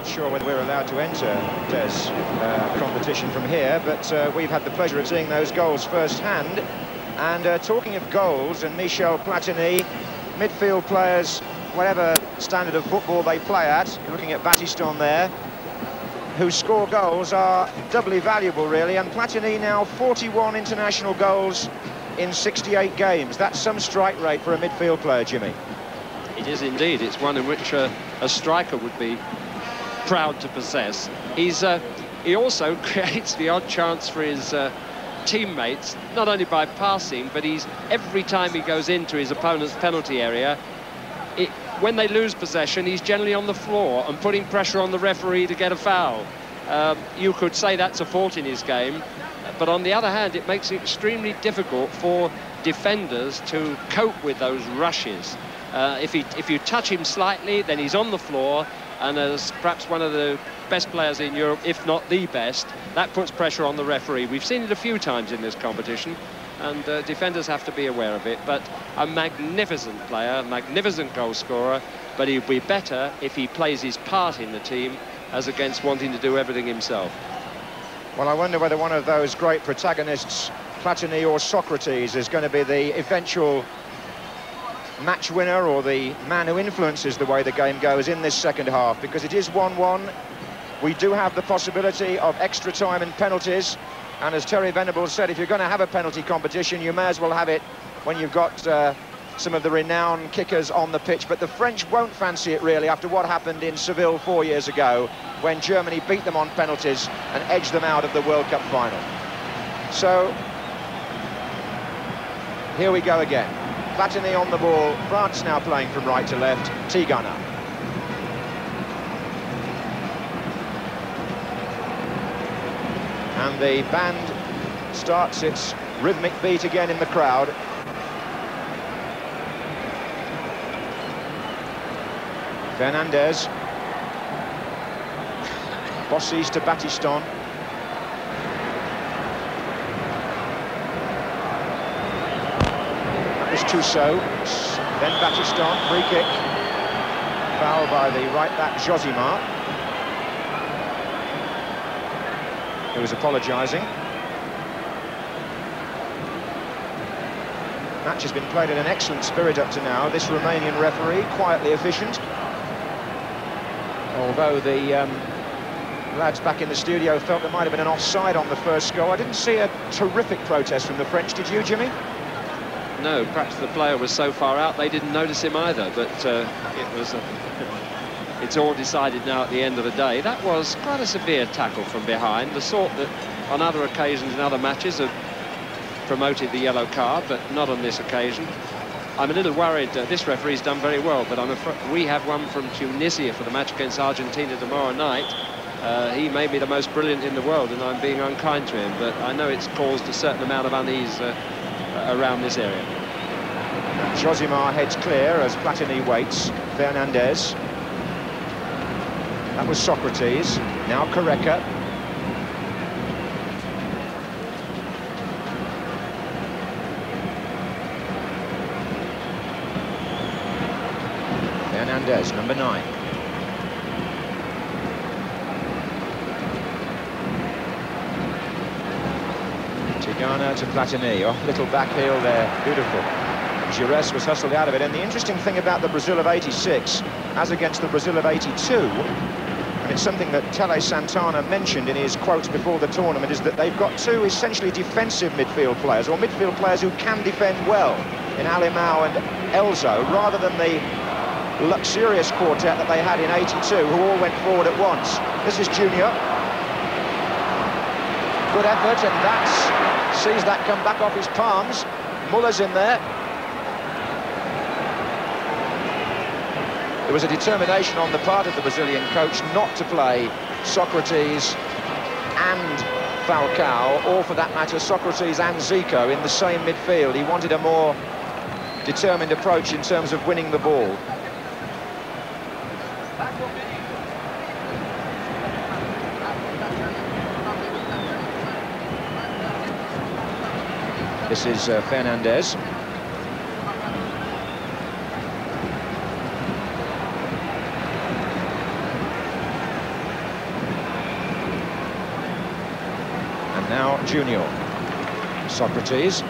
Not sure whether we're allowed to enter Des competition from here, but we've had the pleasure of seeing those goals firsthand. And talking of goals and Michel Platini, midfield players, whatever standard of football they play at, looking at Battiston there, who score goals are doubly valuable, really. And Platini now 41 international goals in 68 games. That's some strike rate for a midfield player, Jimmy. It is indeed. It's one in which a striker would be proud to possess. He also creates the odd chance for his teammates, not only by passing, but every time he goes into his opponent's penalty area, when they lose possession, he's generally on the floor and putting pressure on the referee to get a foul. You could say that's a fault in his game, but on the other hand, it makes it extremely difficult for defenders to cope with those rushes. If you touch him slightly, then he's on the floor, and as perhaps one of the best players in Europe, if not the best, that puts pressure on the referee. We've seen it a few times in this competition, and defenders have to be aware of it. But a magnificent player, magnificent goal scorer, but he'd be better if he plays his part in the team as against wanting to do everything himself. Well, I wonder whether one of those great protagonists, Platini or Socrates, is going to be the eventual match winner or the man who influences the way the game goes in this second half, because it is 1-1. We do have the possibility of extra time and penalties, and as Terry Venables said, if you're going to have a penalty competition, you may as well have it when you've got some of the renowned kickers on the pitch. But the French won't fancy it, really, after what happened in Seville 4 years ago, when Germany beat them on penalties and edged them out of the World Cup final. So here we go again. Platini on the ball, France now playing from right to left, Tigana. And the band starts its rhythmic beat again in the crowd. Fernandez. Bossis to Battiston. Trousseau, then Battiston, free kick, foul by the right back Josimar, who was apologising. Match has been played in an excellent spirit up to now. This Romanian referee, quietly efficient. Although the lads back in the studio felt there might have been an offside on the first goal. I didn't see a terrific protest from the French, did you, Jimmy? No, perhaps the player was so far out they didn't notice him either, but it's all decided now at the end of the day. That was quite a severe tackle from behind, the sort that on other occasions in other matches have promoted the yellow card, but not on this occasion. I'm a little worried. This referee's done very well, but I'm afraid we have one from Tunisia for the match against Argentina tomorrow night. He may be the most brilliant in the world, and I'm being unkind to him, but I know it's caused a certain amount of unease around this area. Josimar heads clear as Platini waits. Fernandez. That was Socrates. Now Careca. Fernandez, number 9. Tigana to Platini. Oh, little back heel there. Beautiful. Gires was hustled out of it. And the interesting thing about the Brazil of '86, as against the Brazil of '82, and it's something that Tele Santana mentioned in his quotes before the tournament, is that they've got two essentially defensive midfield players, or midfield players who can defend well, in Alemão and Elzo, rather than the luxurious quartet that they had in '82, who all went forward at once. This is Junior. Good effort, and that sees that come back off his palms. Muller's in there. There was a determination on the part of the Brazilian coach not to play Socrates and Falcao, or for that matter Socrates and Zico in the same midfield. He wanted a more determined approach in terms of winning the ball. This is Fernandez. Now Junior. Socrates.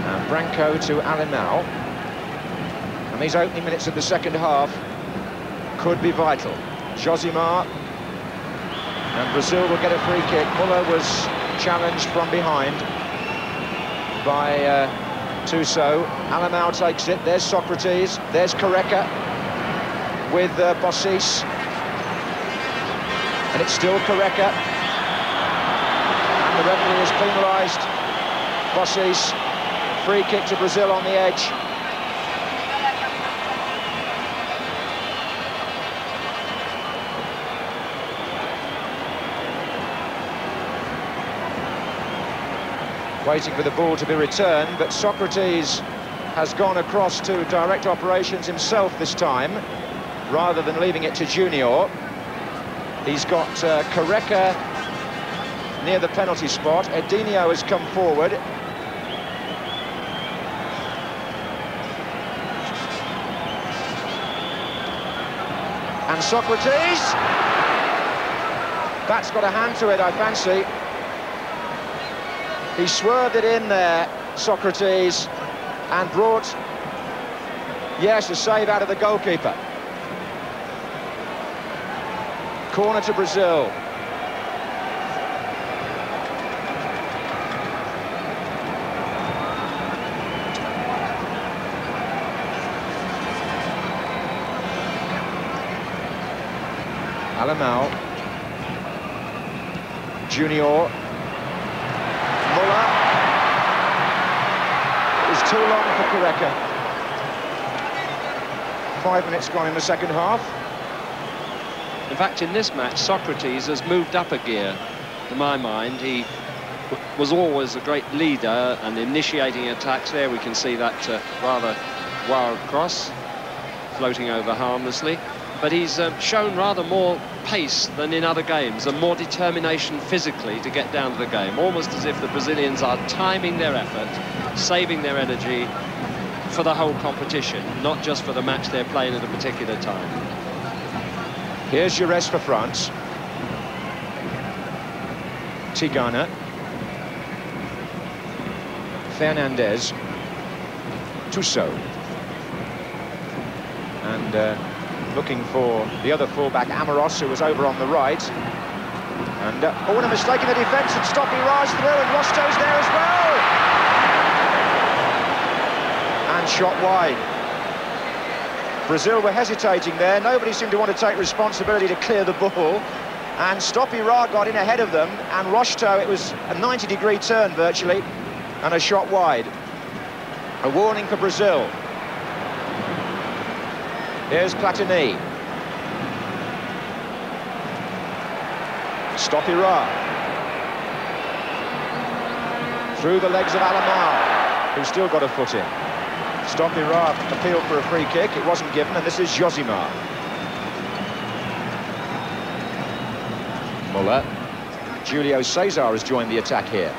And Branco to Alemão. And these opening minutes of the second half could be vital. Josimar. And Brazil will get a free kick. Muller was challenged from behind by Tuso. Alemão takes it. There's Socrates. There's Careca with Bossis. And it's still Careca. And the referee has penalised Bossis. Free kick to Brazil on the edge. Waiting for the ball to be returned, but Socrates has gone across to direct operations himself this time, rather than leaving it to Junior. He's got Careca near the penalty spot. Edinho has come forward. And Socrates, that's got a hand to it, I fancy. He swerved it in there, Socrates, and brought, yes, a save out of the goalkeeper. Corner to Brazil. Alemão. Junior. Muller. It was too long for Careca. 5 minutes gone in the second half. In fact, in this match, Socrates has moved up a gear, to my mind. He was always a great leader and initiating attacks there. We can see that rather wild cross floating over harmlessly. But he's shown rather more pace than in other games and more determination physically to get down to the game, almost as if the Brazilians are timing their effort, saving their energy for the whole competition, not just for the match they're playing at a particular time. Here's Jurez for France. Tigana. Fernandez. Tuso. And looking for the other fullback, Amoros, who was over on the right. And oh, and a mistake in the defence, and Stoppy Ra's through, and Rosto's there as well. And shot wide. Brazil were hesitating there. Nobody seemed to want to take responsibility to clear the ball. And Stoppy Ra got in ahead of them. And Rosto, it was a 90-degree turn virtually, and a shot wide. A warning for Brazil. Here's Platini. Stoppy Ra. Through the legs of Alemão, who's still got a foot in. Stoppy Ra appealed for a free kick. It wasn't given, and this is Josimar. Muller. Julio Cesar has joined the attack here.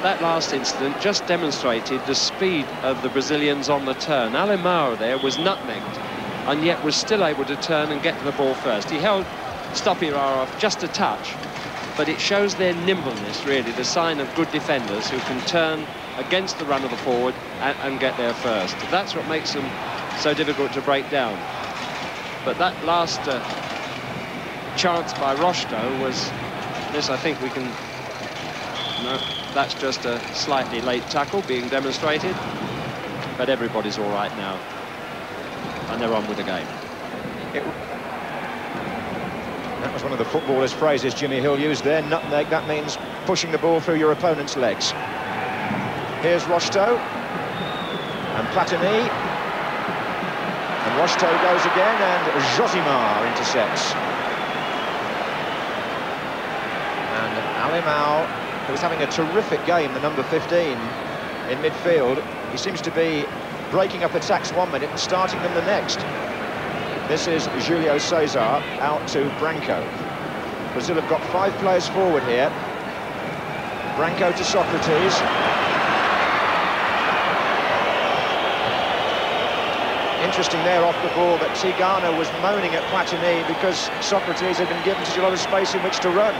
That last incident just demonstrated the speed of the Brazilians on the turn. Alemão there was nutmegged and yet was still able to turn and get to the ball first. He held Stoppy Ra off just a touch, but it shows their nimbleness, really, the sign of good defenders who can turn against the run of the forward and get there first. That's what makes them so difficult to break down. But that last chance by Rosto was this. I think we can... No, that's just a slightly late tackle being demonstrated, but everybody's all right now, and they're on with the game. That was one of the footballers' phrases Jimmy Hill used there, nutmeg. That means pushing the ball through your opponent's legs. Here's Rosto, and Platini, and Rosto goes again, and Josimar intercepts. And Alemão, who was having a terrific game, the number 15 in midfield. He seems to be breaking up attacks 1 minute and starting them the next. This is Julio Cesar out to Branco. Brazil have got 5 players forward here. Branco to Socrates. interesting there off the ball that Tigana was moaning at Platini because Socrates had been given such a lot of space in which to run.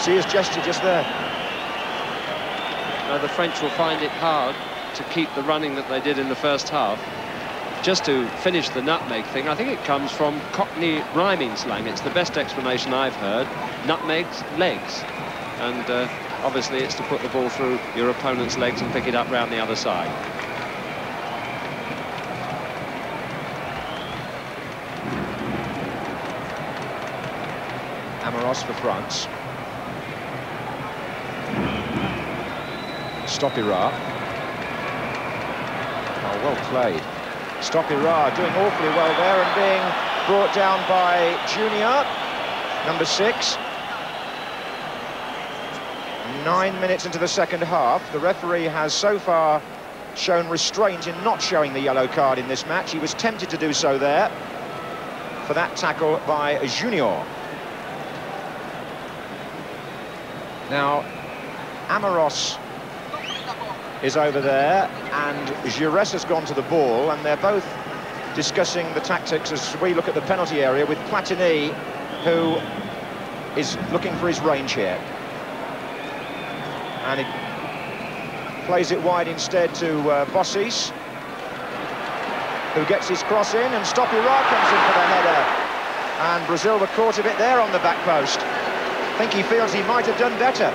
See his gesture just there. The French will find it hard to keep the running that they did in the first half. Just to finish the nutmeg thing, I think it comes from Cockney rhyming slang. It's the best explanation I've heard. Nutmegs, legs. And obviously it's to put the ball through your opponent's legs and pick it up round the other side. Amoros for France. Stopira. Oh, well played. Stopira doing awfully well there and being brought down by Junior, number 6. 9 minutes into the second half. The referee has so far shown restraint in not showing the yellow card in this match. He was tempted to do so there for that tackle by Junior. Now, Amoros is over there, and Giresse has gone to the ball, and they're both discussing the tactics as we look at the penalty area with Platini, who is looking for his range here. And he plays it wide instead to Bossis, who gets his cross in, and Stopira comes in for the header. And Brazil were caught a bit there on the back post. I think he feels he might have done better.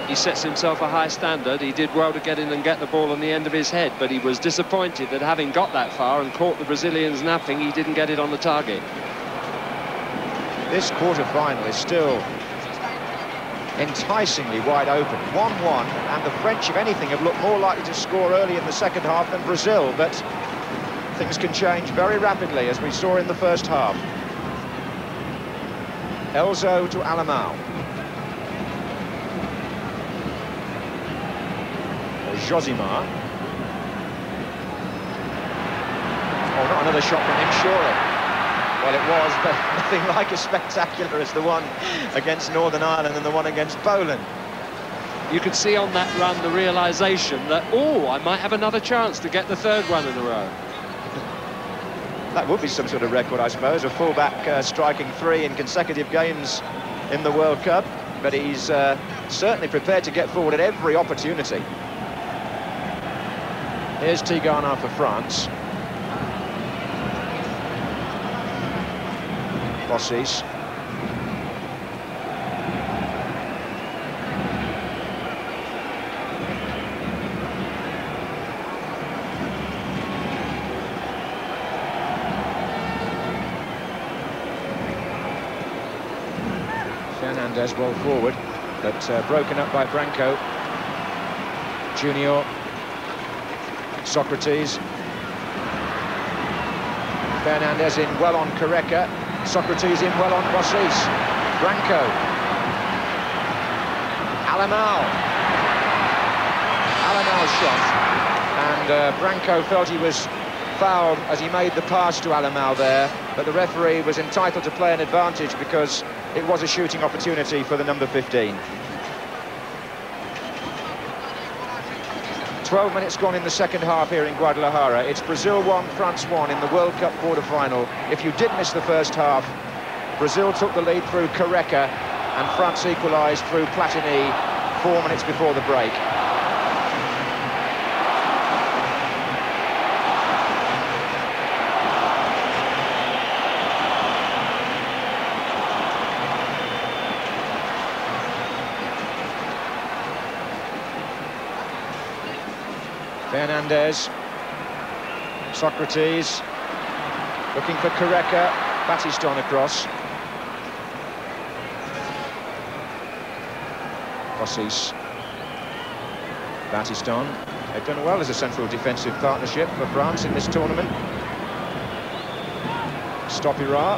He sets himself a high standard. He did well to get in and get the ball on the end of his head, but he was disappointed that having got that far and caught the Brazilians napping, he didn't get it on the target. This quarter-final is still enticingly wide open. 1-1, and the French, if anything, have looked more likely to score early in the second half than Brazil, but things can change very rapidly, as we saw in the first half. Elzo to Alemão. Josimar. Oh, not another shot from him, surely. Well, it was, but nothing like as spectacular as the one against Northern Ireland and the one against Poland. You could see on that run the realisation that, oh, I might have another chance to get the third one in a row. That would be some sort of record, I suppose, a fullback striking 3 in consecutive games in the World Cup, but he's certainly prepared to get forward at every opportunity. Here's Tigana for France. Bossis. Fernandez rolled forward, but broken up by Branco. Junior. Socrates. Fernandez in well on Careca. Socrates in well on Bossis. Branco. Alemão. Alemão's shot. And Branco felt he was fouled as he made the pass to Alemão there, but the referee was entitled to play an advantage because it was a shooting opportunity for the number 15. 12 minutes gone in the second half here in Guadalajara. It's Brazil 1, France 1 in the World Cup quarter-final. If you did miss the first half, Brazil took the lead through Careca and France equalised through Platini 4 minutes before the break. Fernandez, Socrates, looking for Careca, Battiston across. Bossis, Battiston. They've done well as a central defensive partnership for France in this tournament. Stopira.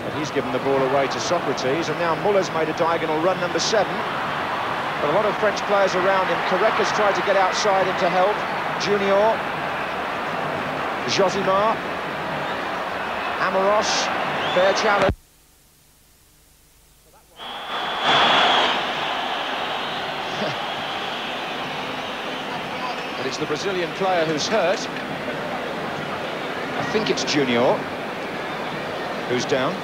But he's given the ball away to Socrates, and now Muller's made a diagonal run, number 7. But a lot of French players around him. Careca's tried to get outside him to help. Junior. Josimar. Amoros. Fair challenge. it's the Brazilian player who's hurt. I think it's Junior who's down.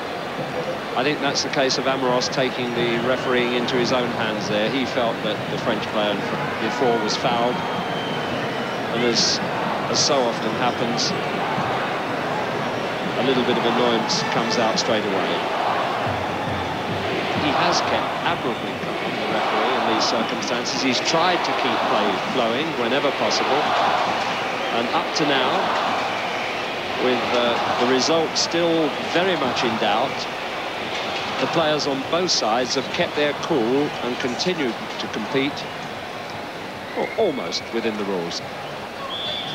I think that's the case of Amoros taking the refereeing into his own hands there. He felt that the French player before was fouled. And as so often happens, a little bit of annoyance comes out straight away. He has kept admirably calm, the referee, in these circumstances. He's tried to keep play flowing whenever possible. And up to now, with the result still very much in doubt, the players on both sides have kept their cool and continued to compete, well, almost within the rules.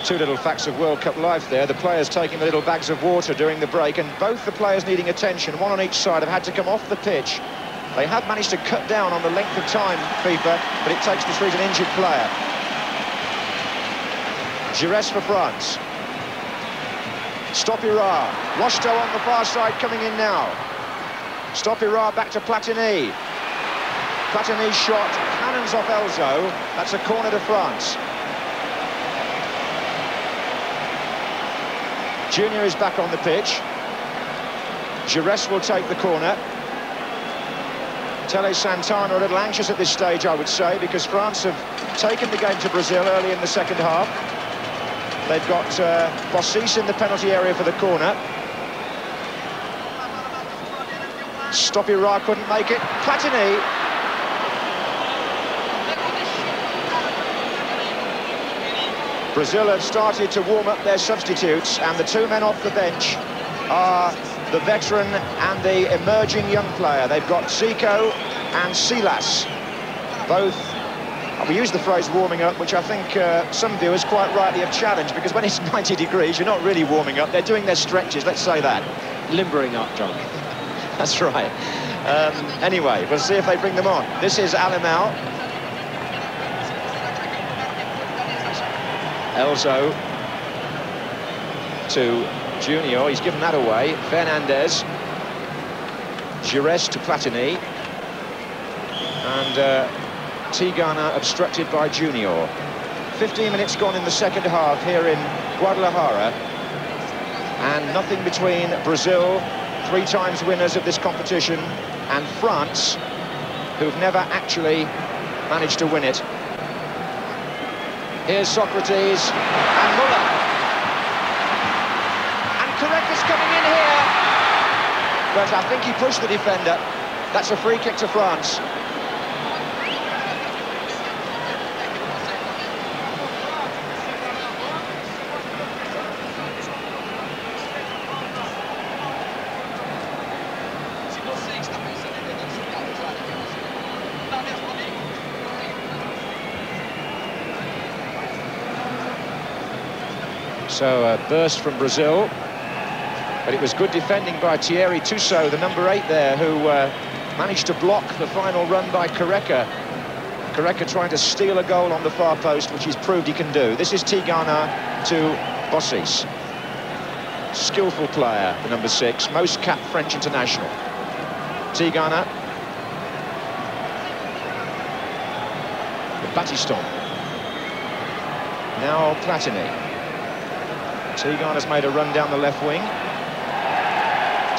Two little facts of World Cup life there. The players taking the little bags of water during the break, and both the players needing attention, one on each side, have had to come off the pitch. They have managed to cut down on the length of time, FIFA, but it takes to treat an injured player. Giresse for France. Stopira. Rocheteau on the far side coming in now. Stopira back to Platini. Platini's shot cannons off Elzo. That's a corner to France. Junior is back on the pitch. Giresse will take the corner. Tele Santana a little anxious at this stage, I would say, because France have taken the game to Brazil early in the second half. They've got Bossis in the penalty area for the corner. Stopira couldn't make it. Platini. Brazil have started to warm up their substitutes, and the two men off the bench are the veteran and the emerging young player. They've got Zico and Silas. Both, we use the phrase warming up, which I think some viewers quite rightly have challenged, because when it's 90 degrees, you're not really warming up. They're doing their stretches, let's say that. Limbering up, John. That's right. Anyway, we'll see if they bring them on. This is Alemão. Elzo to Junior, he's given that away. Fernandez. Giresse to Platini. And Tigana obstructed by Junior. 15 minutes gone in the second half here in Guadalajara. And nothing between Brazil, 3 times winners of this competition, and France, who've never actually managed to win it. Here's Socrates and Muller. And Careca's coming in here. But I think he pushed the defender. That's a free kick to France. So a burst from Brazil, but it was good defending by Thierry Tussaud, the number 8 there, who managed to block the final run by Careca. Careca trying to steal a goal on the far post, which he's proved he can do. This is Tigana to Bossis. Skillful player, the number 6, most capped French international. Tigana. Battiston. Now Platini. Tigana's made a run down the left wing.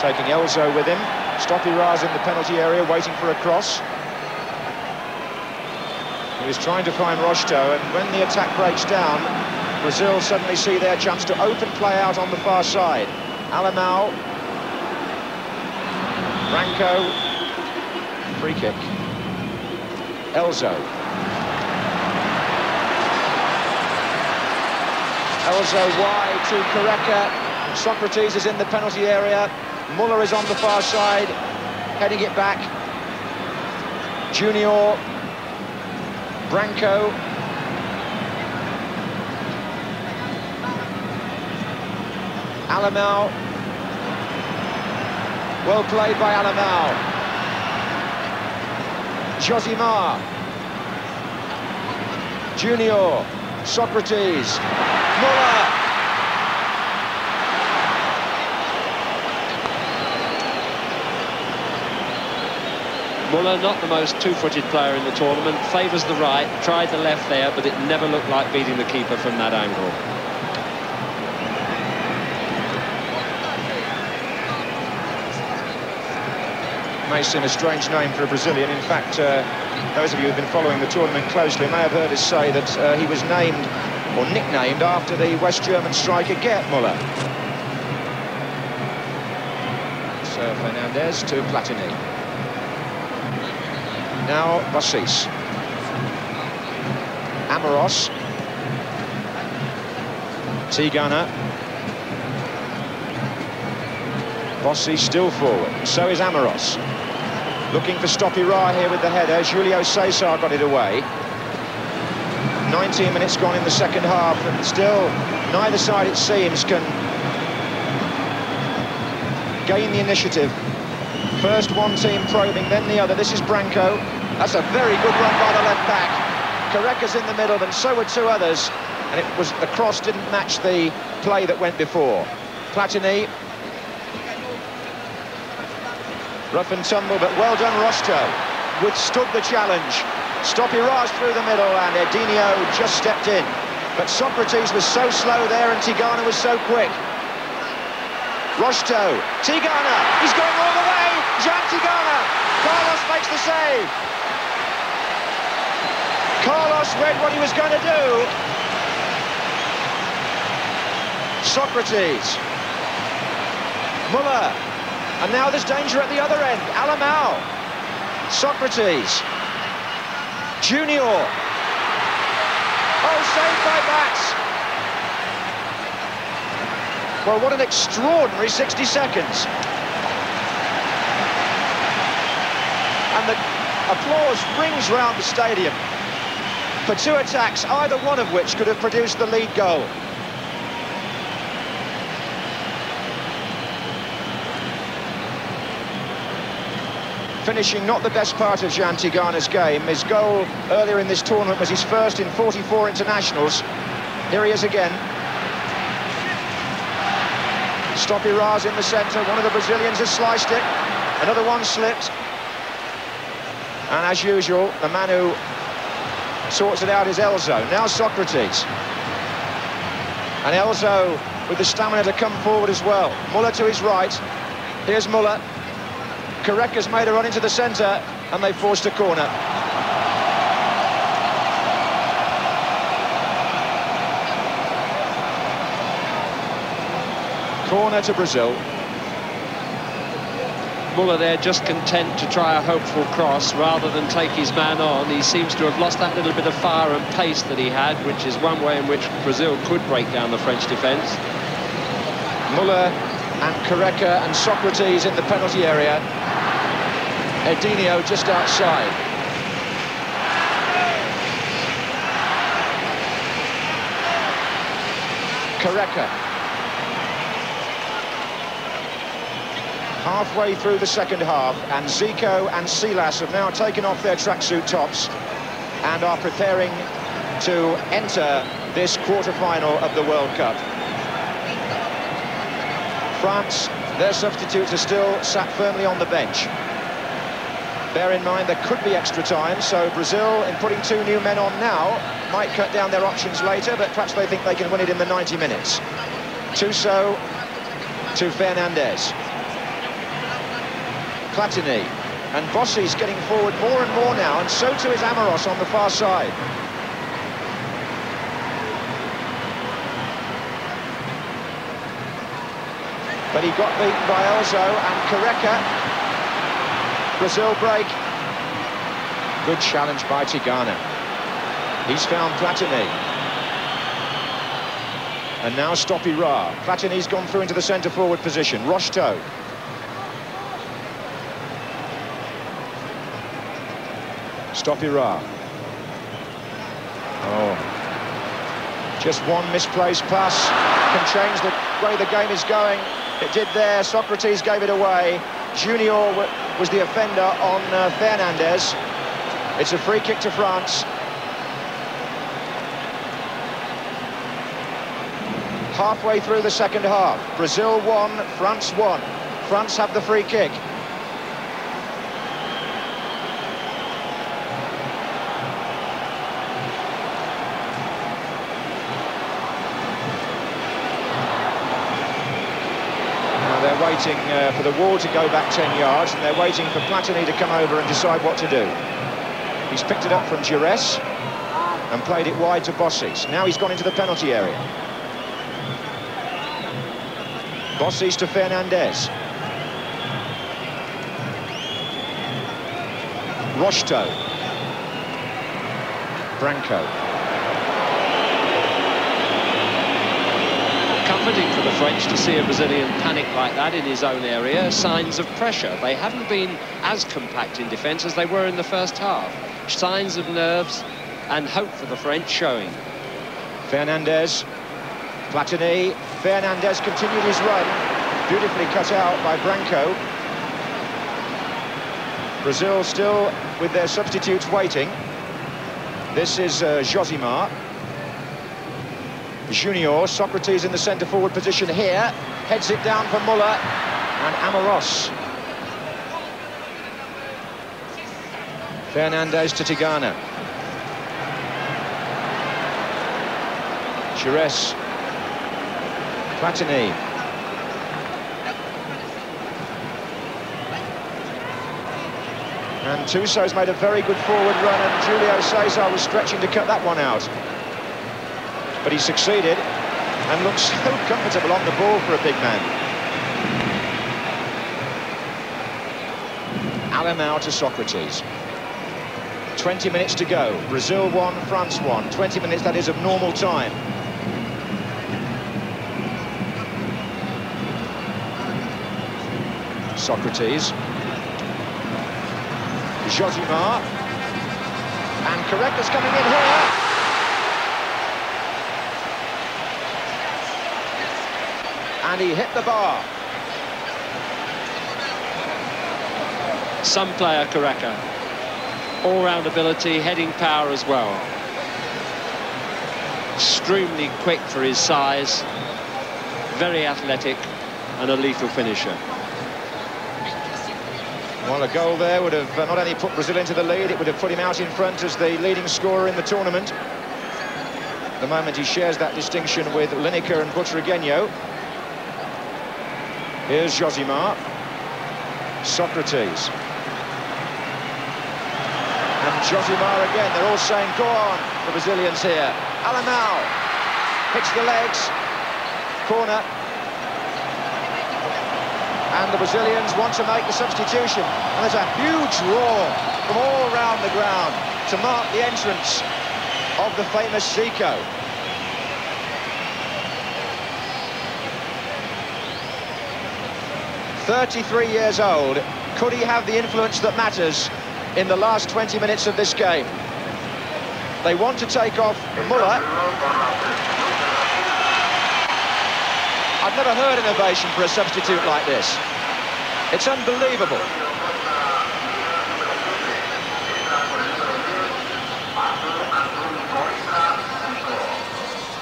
Taking Elzo with him. Stopira's in the penalty area, waiting for a cross. He was trying to find Rocheteau, and when the attack breaks down, Brazil suddenly see their chance to open play out on the far side. Alemão. Branco. Free kick. Elzo. Elzo wide to Careca. Socrates is in the penalty area. Muller is on the far side, heading it back. Junior. Branco. Alemão. Well played by Alemão. Josimar. Junior. Socrates. Muller. Muller, not the most two-footed player in the tournament, favours the right, tried the left there, but it never looked like beating the keeper from that angle. May seem a strange name for a Brazilian. In fact, those of you who've been following the tournament closely may have heard us say that he was named or nicknamed after the West German striker Gerd Müller. So Fernandez to Platini. Now Bossis. Amoros. Tigana. Bossis still forward. So is Amoros. Looking for Stoppie Ra here with the header. Julio Cesar got it away. 19 minutes gone in the second half, and still neither side, it seems, can gain the initiative. First one team probing, then the other. This is Branco. That's a very good run by the left back. Careca's in the middle, and so were two others. And it was the cross didn't match the play that went before. Platini. Rough and tumble, but well done, Rosto. Withstood the challenge. Stoppie Ra's through the middle, and Edinho just stepped in. But Socrates was so slow there, and Tigana was so quick. Rosto, Tigana, he's going all the way. Jean Tigana, Carlos makes the save. Carlos read what he was going to do. Socrates, Muller. And now there's danger at the other end. Alamau. Socrates. Junior. Oh, saved by Bats. Well, what an extraordinary 60 seconds. And the applause rings round the stadium for two attacks, either one of which could have produced the lead goal. Finishing not the best part of Jean Tigana's game. His goal earlier in this tournament was his first in 44 internationals. Here he is again. Stoppie Ra's in the centre. One of the Brazilians has sliced it. Another one slipped. And as usual, the man who sorts it out is Elzo. Now Socrates. And Elzo with the stamina to come forward as well. Muller to his right. Here's Muller. Careca's made a run into the centre, and they forced a corner. Corner to Brazil. Muller there just content to try a hopeful cross rather than take his man on. He seems to have lost that little bit of fire and pace that he had, which is one way in which Brazil could break down the French defence. Muller and Careca and Socrates in the penalty area. Edinho just outside. Careca. Halfway through the second half, and Zico and Silas have now taken off their tracksuit tops and are preparing to enter this quarter-final of the World Cup. France, their substitutes are still sat firmly on the bench. Bear in mind there could be extra time, so Brazil, in putting two new men on now, might cut down their options later, but perhaps they think they can win it in the 90 minutes. Tuso to Fernandez. Platini. And Bossis getting forward more and more now, and so too is Amoros on the far side. But he got beaten by Elzo and Careca. Brazil break. Good challenge by Tigana. He's found Platini. And now Stoppie Ra. Platini's gone through into the centre-forward position. Rosto. Stoppie Ra. Oh. Just one misplaced pass can change the way the game is going. It did there. Socrates gave it away. Junior was the offender on Fernandez. It's a free kick to France. Halfway through the second half. Brazil 1, France 1. France have the free kick. they're waiting for the wall to go back 10 yards, and they're waiting for Platini to come over and decide what to do. He's picked it up from Giresse and played it wide to Bossis. Now he's gone into the penalty area. Bossis to Fernandez. Rocheteau. Branco. Comforting for the French to see a Brazilian panic like that in his own area. Signs of pressure. They haven't been as compact in defence as they were in the first half. Signs of nerves and hope for the French showing. Fernandez. Platini. Fernandez continued his run. Beautifully cut out by Branco. Brazil still with their substitutes waiting. This is Josimar. Junior, Socrates in the centre-forward position here. Heads it down for Muller and Amoros. Fernandez to Tigana. Giresse. Platini. And Tuso's made a very good forward run, and Julio Cesar was stretching to cut that one out. But he succeeded and looks so comfortable on the ball for a big man. Alemão to Socrates. 20 minutes to go. Brazil 1, France 1. 20 minutes, that is, of normal time. Socrates. Josimar. And Careca's coming in here. And he hit the bar. Some player, Careca. All-round ability, heading power as well. Extremely quick for his size. Very athletic and a lethal finisher. Well, a goal there would have not only put Brazil into the lead, it would have put him out in front as the leading scorer in the tournament. The moment he shares that distinction with Lineker and Butragueño. Here's Josimar. Socrates. And Josimar again. They're all saying, go on, the Brazilians here. Alemão hits the legs. Corner. And the Brazilians want to make the substitution. And there's a huge roar from all around the ground to mark the entrance of the famous Zico. "33 years old. Could he have the influence that matters in the last 20 minutes of this game?" They want to take off Muller. I've never heard an ovation for a substitute like this. It's unbelievable.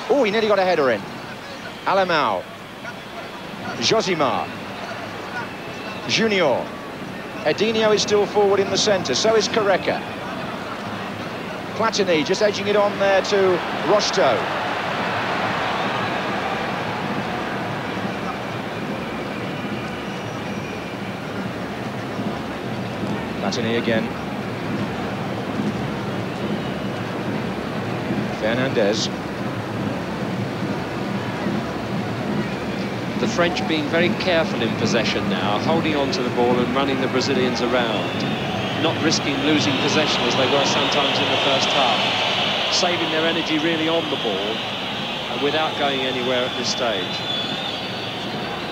Oh, he nearly got a header in. Alemão. Josimar. Junior. Edinho is still forward in the centre, so is Careca. Platini just edging it on there to Rocheteau. Platini again. Fernandez. The French being very careful in possession now, holding on to the ball and running the Brazilians around, not risking losing possession as they were sometimes in the first half, saving their energy really on the ball and without going anywhere at this stage.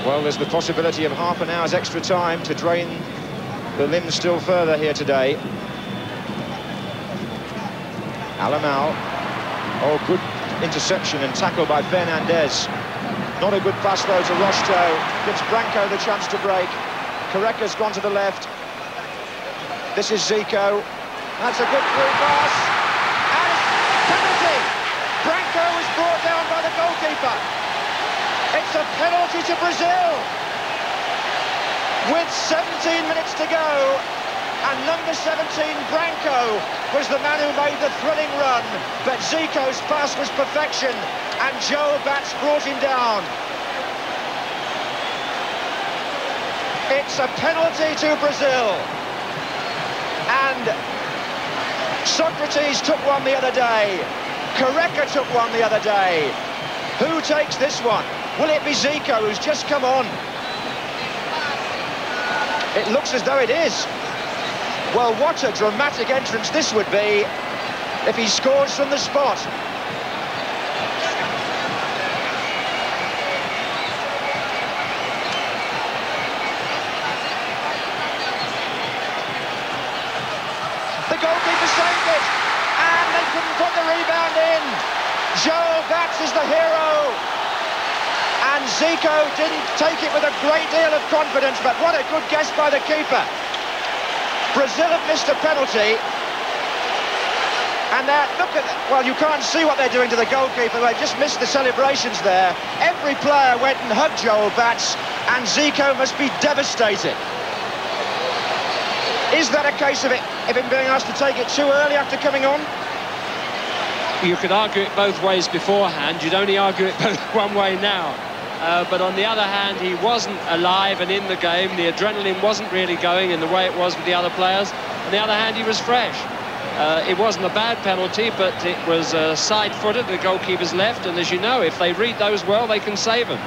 Well, there's the possibility of half an hour's extra time to drain the limbs still further here today. Alemão. Oh, good interception and tackle by Fernandez. Not a good pass, though, to Rocheteau. Gives Branco the chance to break. Careca's gone to the left. This is Zico. That's a good through pass. And it's penalty! Branco is brought down by the goalkeeper. It's a penalty to Brazil. With 17 minutes to go. And number 17, Branco, was the man who made the thrilling run. But Zico's pass was perfection. And Joe Bats brought him down. It's a penalty to Brazil. And Socrates took one the other day. Careca took one the other day. Who takes this one? Will it be Zico, who's just come on? It looks as though it is. Well, what a dramatic entrance this would be if he scores from the spot. The goalkeeper saved it, and they couldn't put the rebound in. Joel Bats is the hero, and Zico didn't take it with a great deal of confidence, but what a good guess by the keeper. Brazil have missed a penalty, and look at, well, you can't see what they're doing to the goalkeeper. They just missed the celebrations there. Every player went and hugged Joel Bats, and Zico must be devastated. Is that a case of him being asked to take it too early after coming on? You could argue it both ways beforehand. You'd only argue it both one way now. But on the other hand, he wasn't alive and in the game. The adrenaline wasn't really going in the way it was with the other players. On the other hand, he was fresh. It wasn't a bad penalty, but it was side-footed, the goalkeeper's left. And as you know, if they read those well, they can save them.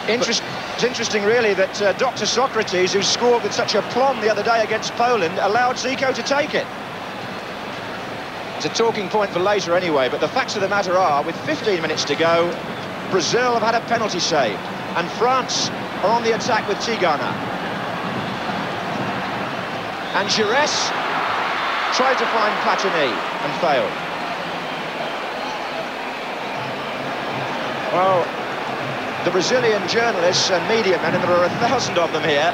It's interesting, really, that Dr. Socrates, who scored with such aplomb the other day against Poland, allowed Zico to take it. It's a talking point for later anyway, but the facts of the matter are, with 15 minutes to go, Brazil have had a penalty saved, and France are on the attack with Tigana. And Giresse tried to find Platini and failed. Well, the Brazilian journalists and media men, and there are 1,000 of them here,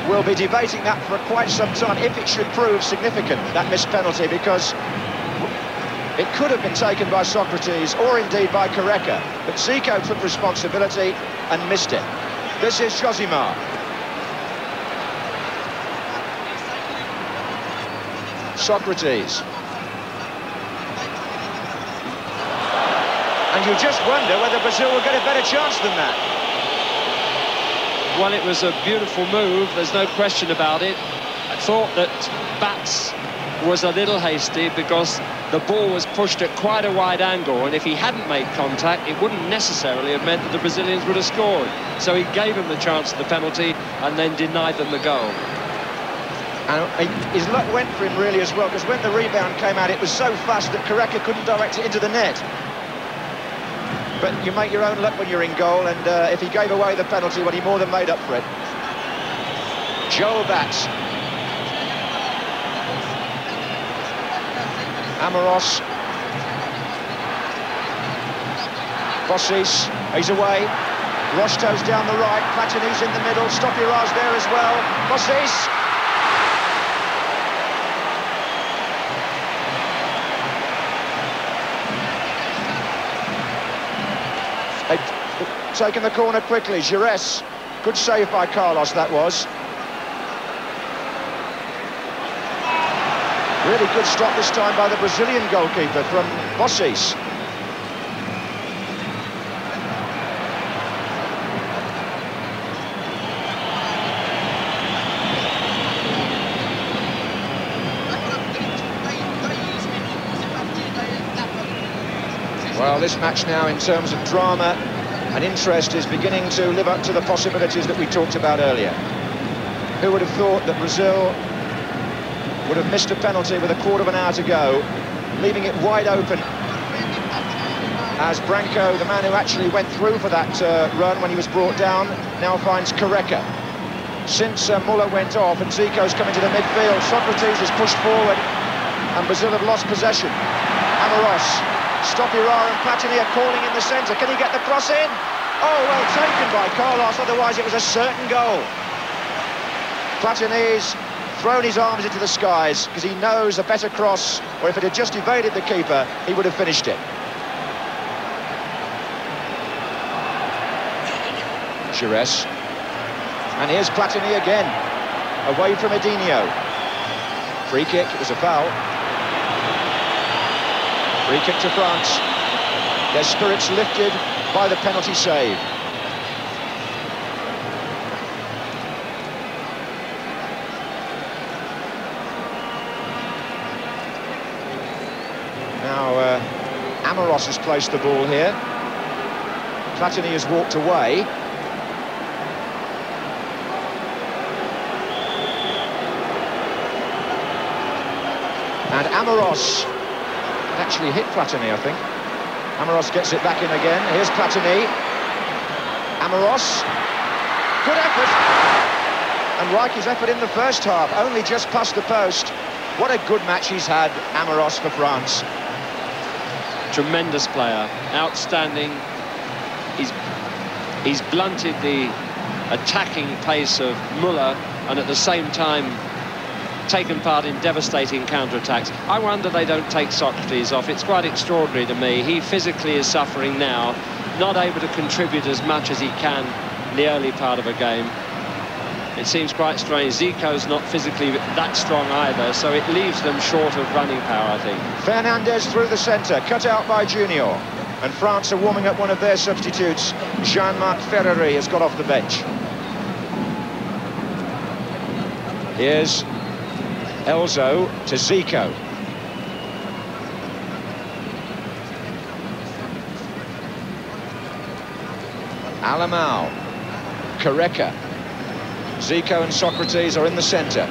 will be debating that for quite some time, if it should prove significant, that missed penalty, because it could have been taken by Socrates or indeed by Careca, but Zico took responsibility and missed it. This is Josimar. Socrates. And you just wonder whether Brazil will get a better chance than that. Well, it was a beautiful move, there's no question about it. I thought that Bats was a little hasty because the ball was pushed at quite a wide angle, and if he hadn't made contact, it wouldn't necessarily have meant that the Brazilians would have scored. So he gave them the chance of the penalty and then denied them the goal. And his luck went for him really as well, because when the rebound came out, it was so fast that Careca couldn't direct it into the net. But you make your own luck when you're in goal, and if he gave away the penalty, well, he more than made up for it. Joel Bats. Amoros. Bossis, he's away. Rosto's down the right, Platini's in the middle, Stopira's there as well. Bossis. They've taken the corner quickly. Giresse, good save by Carlos, that was. Really good stop this time by the Brazilian goalkeeper from Bossis. Well, this match now, in terms of drama and interest, is beginning to live up to the possibilities that we talked about earlier. Who would have thought that Brazil would have missed a penalty with a quarter of an hour to go, leaving it wide open, as Branco, the man who actually went through for that run when he was brought down, now finds Careca. Since Muller went off and Zico's coming to the midfield, Socrates has pushed forward and Brazil have lost possession. Amoros, Stopira and Platini are calling in the centre. Can he get the cross in? Oh, well taken by Carlos, otherwise it was a certain goal. Platini's thrown his arms into the skies because he knows a better cross, or if it had just evaded the keeper, he would have finished it. Giresse. And here's Platini again, away from Edinho. Free kick, it was a foul. Free kick to France. Their spirits lifted by the penalty save. Amoros has placed the ball here. Platini has walked away. And Amoros actually hit Platini, I think. Amoros gets it back in again. Here's Platini. Amoros. Good effort. And like his effort in the first half, only just past the post. What a good match he's had, Amoros, for France. Tremendous player, outstanding. He's blunted the attacking pace of Muller and at the same time taken part in devastating counter-attacks. I wonder they don't take Socrates off. It's quite extraordinary to me. He physically is suffering now, not able to contribute as much as he can in the early part of a game. It seems quite strange. Zico's not physically that strong either, so it leaves them short of running power, I think. Fernandez through the centre, cut out by Junior. And France are warming up one of their substitutes. Jean-Marc Ferreri has got off the bench. Here's Elzo to Zico. Alamau. Careca. Zico and Socrates are in the centre.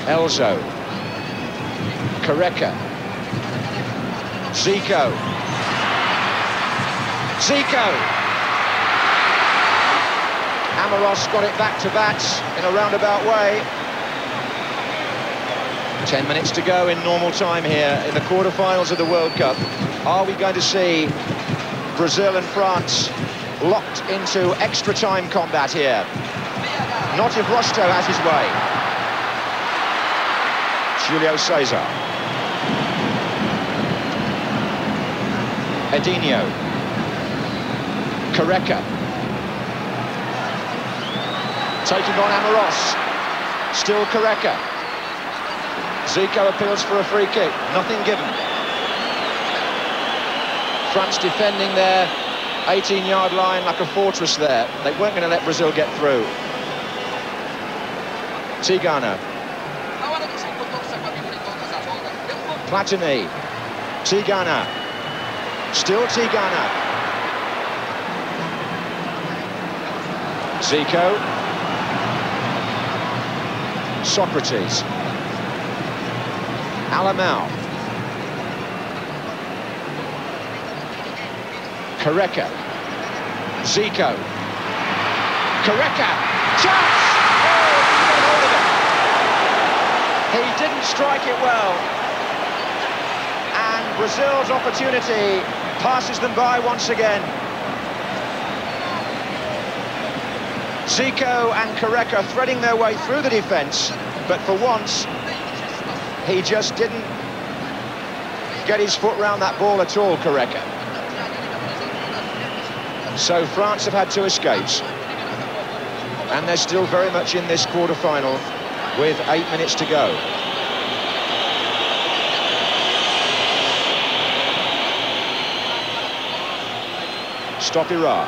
Elzo. Careca. Zico. Zico. Amoros got it back to bats in a roundabout way. 10 minutes to go in normal time here in the quarter-finals of the World Cup. Are we going to see Brazil and France locked into extra time combat here? Not if Rosto has his way. Julio Cesar. Edinho. Careca. Taking on Amoros. Still Careca. Zico appeals for a free kick. Nothing given. France defending their 18-yard line like a fortress there. They weren't going to let Brazil get through. Tigana. Platini. Tigana. Still Tigana. Zico. Socrates. Alamau. Careca. Zico. Careca. Chance! Oh, he got hold of it. He didn't strike it well. And Brazil's opportunity passes them by once again. Zico and Careca threading their way through the defence, but for once, he just didn't get his foot round that ball at all, Careca. So France have had two escapes, and they're still very much in this quarter-final with 8 minutes to go. Stopira.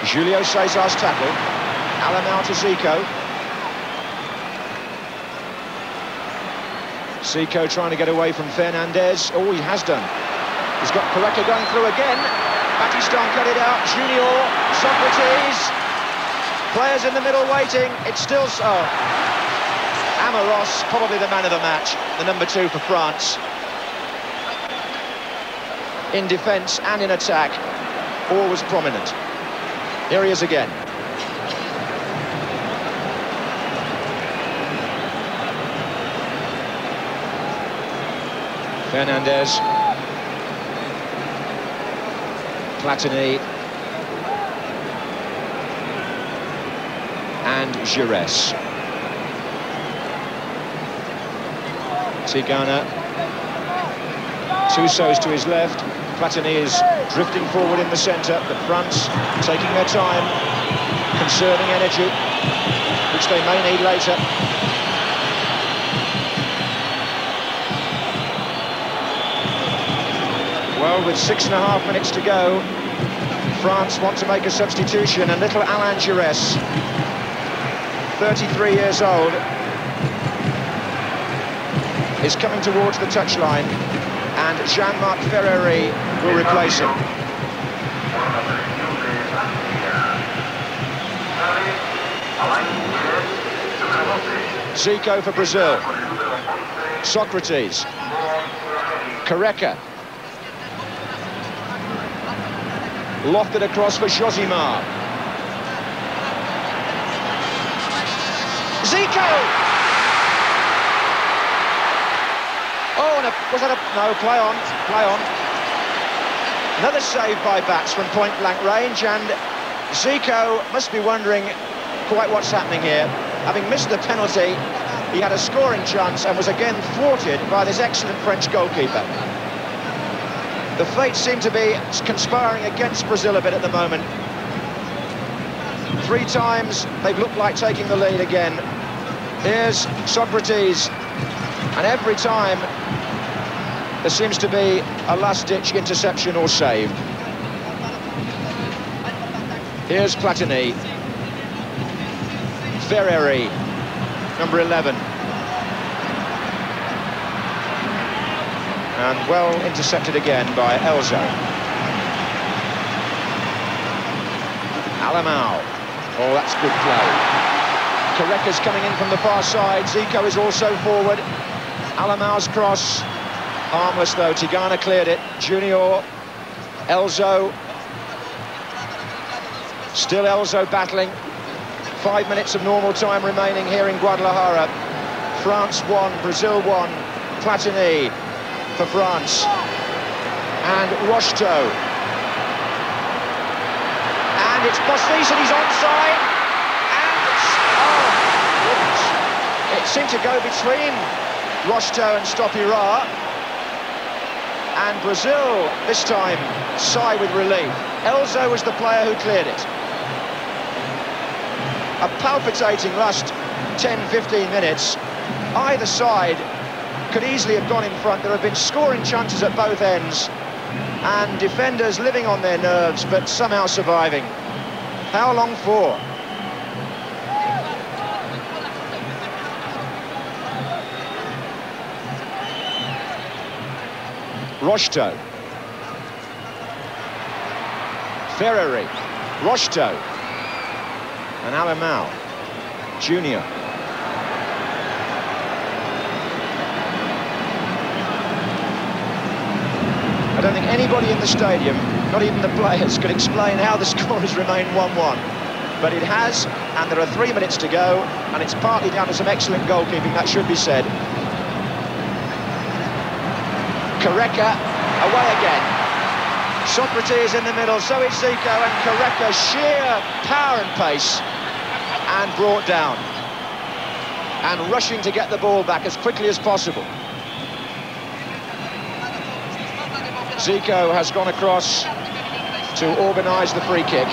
Julio Cesar's tackle. Alamau to Zico. Zico trying to get away from Fernandez. Oh, he has done. He's got Careca going through again. Battiston cut it out. Junior, Socrates. Players in the middle waiting. It's still so. Amoros, probably the man of the match. The number 2 for France. In defence and in attack, always prominent. Here he is again. Fernandez. Platini. And Giresse. Tigana. Tusos to his left. Platini is drifting forward in the centre, but France taking their time, conserving energy, which they may need later. Well, with 6.5 minutes to go, France want to make a substitution, and little Alain Giresse 33 years old, is coming towards the touchline, and Jean-Marc Ferreri will replace him. Zico for Brazil. Socrates. Careca. Lofted across for Josimar. Zico! Oh, and was that a... No, play on. Another save by Bats from point-blank range, and Zico must be wondering quite what's happening here. Having missed the penalty, he had a scoring chance and was again thwarted by this excellent French goalkeeper. The fates seem to be conspiring against Brazil a bit at the moment. 3 times they've looked like taking the lead again. Here's Socrates, and every time there seems to be a last-ditch interception or save. Here's Platini. Ferreri, number 11. And well intercepted again by Elzo. Alemão. Oh, that's good play. Careca's coming in from the far side. Zico is also forward. Alemão's cross. Harmless though. Tigana cleared it. Junior. Elzo. Still Elzo battling. 5 minutes of normal time remaining here in Guadalajara. France 1, Brazil 1. Platini for France. And Rocheteau. And it's Bossis, and he's onside. And it seemed to go between Rocheteau and Stopira. And Brazil, this time, sigh with relief. Elzo was the player who cleared it. A palpitating last 10-15 minutes. Either side could easily have gone in front. There have been scoring chances at both ends, and defenders living on their nerves but somehow surviving. How long for? Rocheteau. Ferreri. Rocheteau. And Alemão. Junior. I don't think anybody in the stadium, not even the players, could explain how the score has remained 1-1. But it has, and there are 3 minutes to go, and it's partly down to some excellent goalkeeping, that should be said. Careca, away again. Socrates in the middle, so is Zico, and Careca, sheer power and pace, and brought down. And rushing to get the ball back as quickly as possible. Zico has gone across to organise the free kick.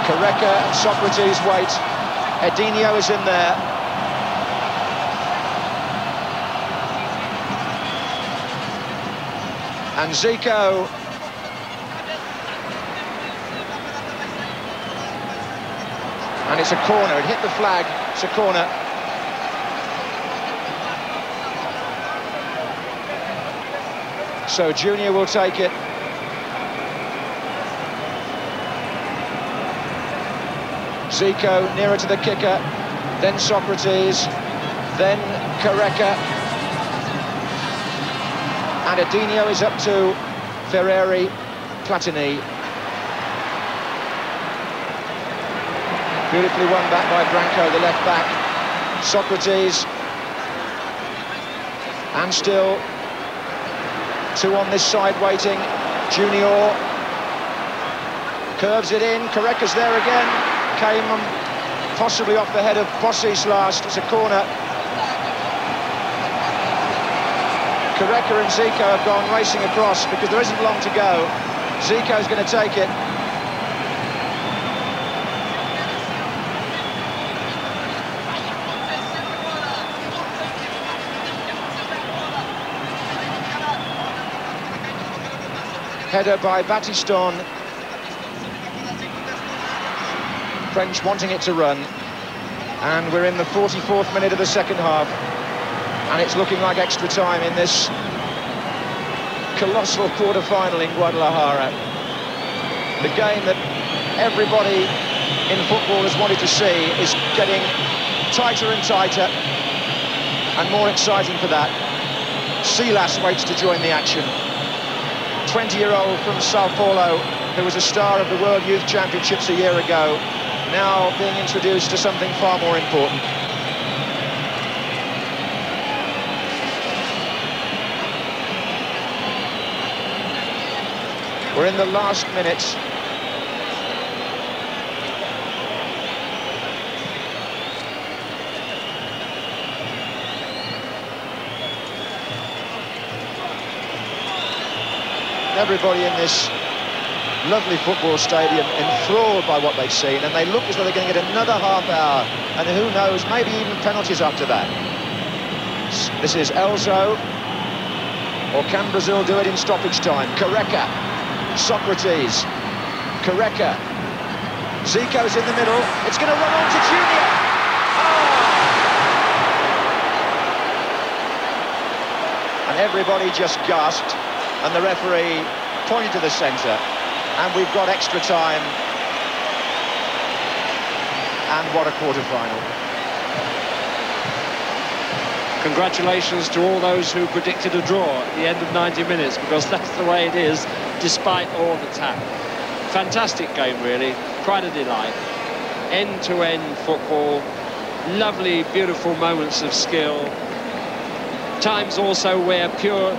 Careca and Socrates wait. Edinho is in there. And Zico and it's a corner. It hit the flag. It's a corner. So Junior will take it. Zico nearer to the kicker, then Socrates, then Careca. And Edinho is up to Ferreri, Platini. Beautifully won back by Branco, the left back. Socrates. And still 2 on this side waiting. Junior curves it in. Careca's there again. Came possibly off the head of Bossis last. It's a corner. Careca and Zico have gone racing across because there isn't long to go. Zico's going to take it. Header by Battiston. French wanting it to run. And we're in the 44th minute of the second half. And it's looking like extra time in this colossal quarter-final in Guadalajara. The game that everybody in football has wanted to see is getting tighter and tighter, and more exciting for that. Silas waits to join the action. 20-year-old from Sao Paulo, who was a star of the World Youth Championships a year ago, now being introduced to something far more important. We're in the last minutes. Everybody in this lovely football stadium enthralled by what they've seen, and they look as though they're going to get another half hour, and who knows, maybe even penalties after that. This is Elzo, or can Brazil do it in stoppage time? Careca, Socrates, Careca, Zico's in the middle, it's going to run on to Junior. And everybody just gasped, and the referee pointed to the centre, and we've got extra time. And what a quarter-final. Congratulations to all those who predicted a draw at the end of 90 minutes, because that's the way it is, despite all the tap. Fantastic game, really. Quite a delight. End-to-end football. Lovely, beautiful moments of skill. Times also where pure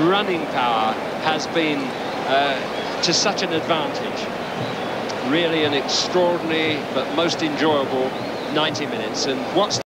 running power has been to such an advantage. Really an extraordinary but most enjoyable 90 minutes. And what's